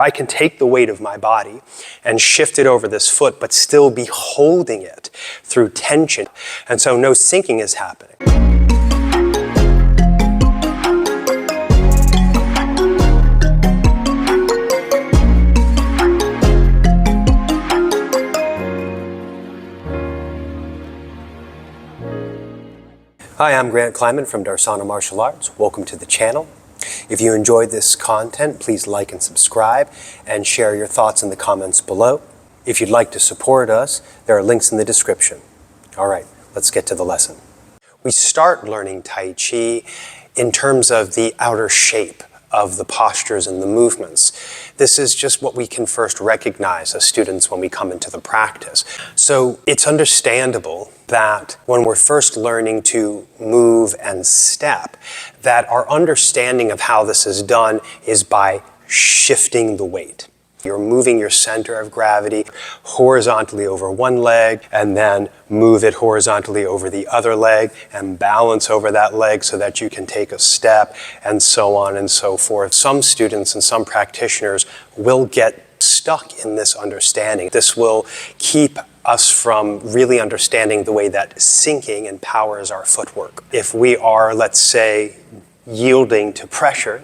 I can take the weight of my body and shift it over this foot, but still be holding it through tension. And so no sinking is happening. Hi, I'm Grant Kleiman from Darsana Martial Arts. Welcome to the channel. If you enjoyed this content, please like and subscribe and share your thoughts in the comments below. If you'd like to support us, there are links in the description. All right, let's get to the lesson. We start learning Tai Chi in terms of the outer shape of the postures and the movements. This is just what we can first recognize as students when we come into the practice. So it's understandable that when we're first learning to move and step, that our understanding of how this is done is by shifting the weight. You're moving your center of gravity horizontally over one leg and then move it horizontally over the other leg and balance over that leg so that you can take a step and so on and so forth. Some students and some practitioners will get stuck in this understanding. This will keep us from really understanding the way that sinking empowers our footwork. If we are, let's say, yielding to pressure,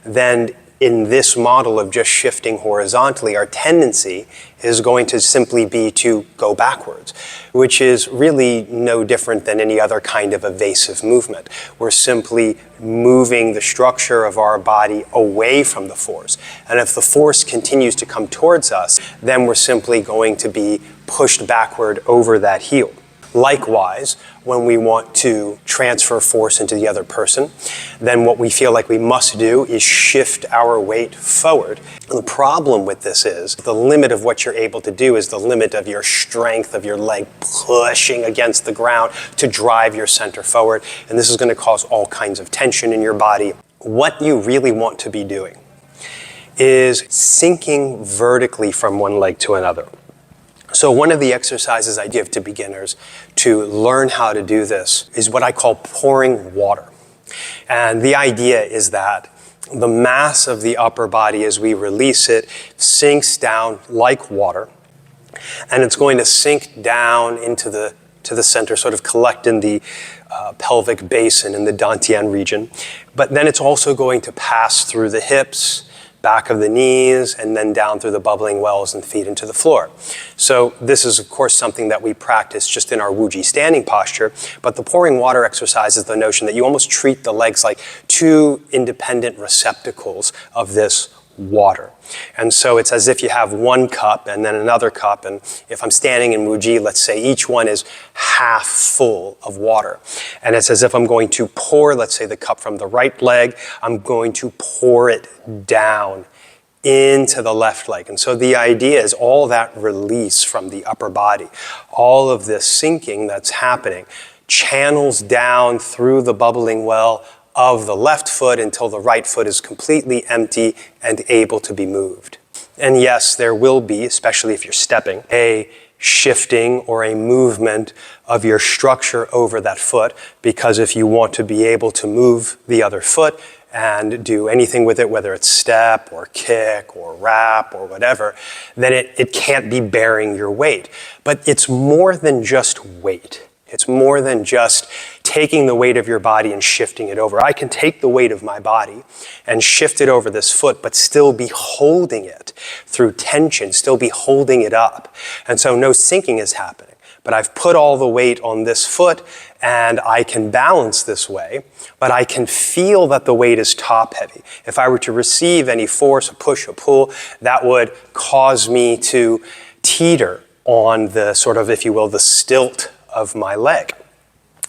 then in this model of just shifting horizontally, our tendency is going to simply be to go backwards, which is really no different than any other kind of evasive movement. We're simply moving the structure of our body away from the force. And if the force continues to come towards us, then we're simply going to be pushed backward over that heel. Likewise, when we want to transfer force into the other person, then what we feel like we must do is shift our weight forward. And the problem with this is the limit of what you're able to do is the limit of your strength of your leg pushing against the ground to drive your center forward. And this is going to cause all kinds of tension in your body. What you really want to be doing is sinking vertically from one leg to another. So one of the exercises I give to beginners to learn how to do this is what I call pouring water. And the idea is that the mass of the upper body as we release it sinks down like water. And it's going to sink down into the center, sort of collect in the pelvic basin in the dantian region. But then it's also going to pass through the hips, back of the knees, and then down through the bubbling wells and feet into the floor. So this is, of course, something that we practice just in our Wuji standing posture, but the pouring water exercise is the notion that you almost treat the legs like two independent receptacles of this water. And so it's as if you have one cup and then another cup, and if I'm standing in Wuji, let's say each one is half full of water. And it's as if I'm going to pour, let's say the cup from the right leg, I'm going to pour it down into the left leg. And so the idea is all that release from the upper body, all of this sinking that's happening, channels down through the bubbling well of the left foot until the right foot is completely empty and able to be moved. And yes, there will be, especially if you're stepping, a shifting or a movement of your structure over that foot, because if you want to be able to move the other foot and do anything with it, whether it's step or kick or wrap or whatever, then it can't be bearing your weight. But it's more than just weight. It's more than just taking the weight of your body and shifting it over. I can take the weight of my body and shift it over this foot, but still be holding it through tension, still be holding it up. And so no sinking is happening. But I've put all the weight on this foot and I can balance this way, but I can feel that the weight is top heavy. If I were to receive any force, a push, a pull, that would cause me to teeter on the sort of, if you will, the stilt of my leg.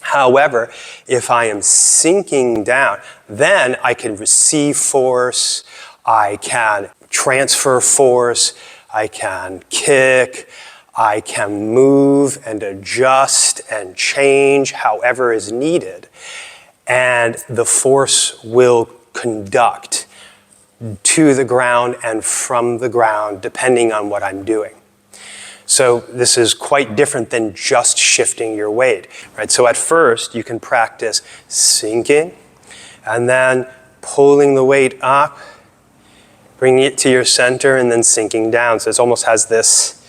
However, if I am sinking down, then I can receive force, I can transfer force, I can kick, I can move and adjust and change however is needed. And the force will conduct to the ground and from the ground depending on what I'm doing. So this is quite different than just shifting your weight, right? So at first you can practice sinking and then pulling the weight up, bringing it to your center and then sinking down. So it almost has this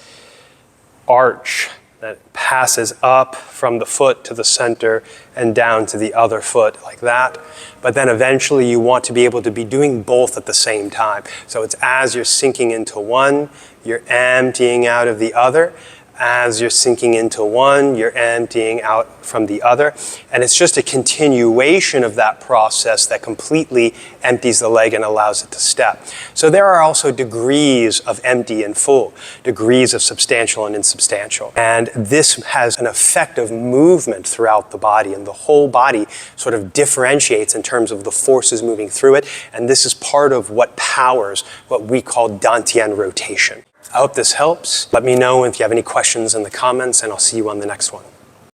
arch that passes up from the foot to the center and down to the other foot like that. But then eventually you want to be able to be doing both at the same time. So it's as you're sinking into one, you're emptying out of the other. As you're sinking into one, you're emptying out from the other. And it's just a continuation of that process that completely empties the leg and allows it to step. So there are also degrees of empty and full, degrees of substantial and insubstantial. And this has an effect of movement throughout the body, and the whole body sort of differentiates in terms of the forces moving through it. And this is part of what powers what we call Dantian rotation. I hope this helps. Let me know if you have any questions in the comments, and I'll see you on the next one.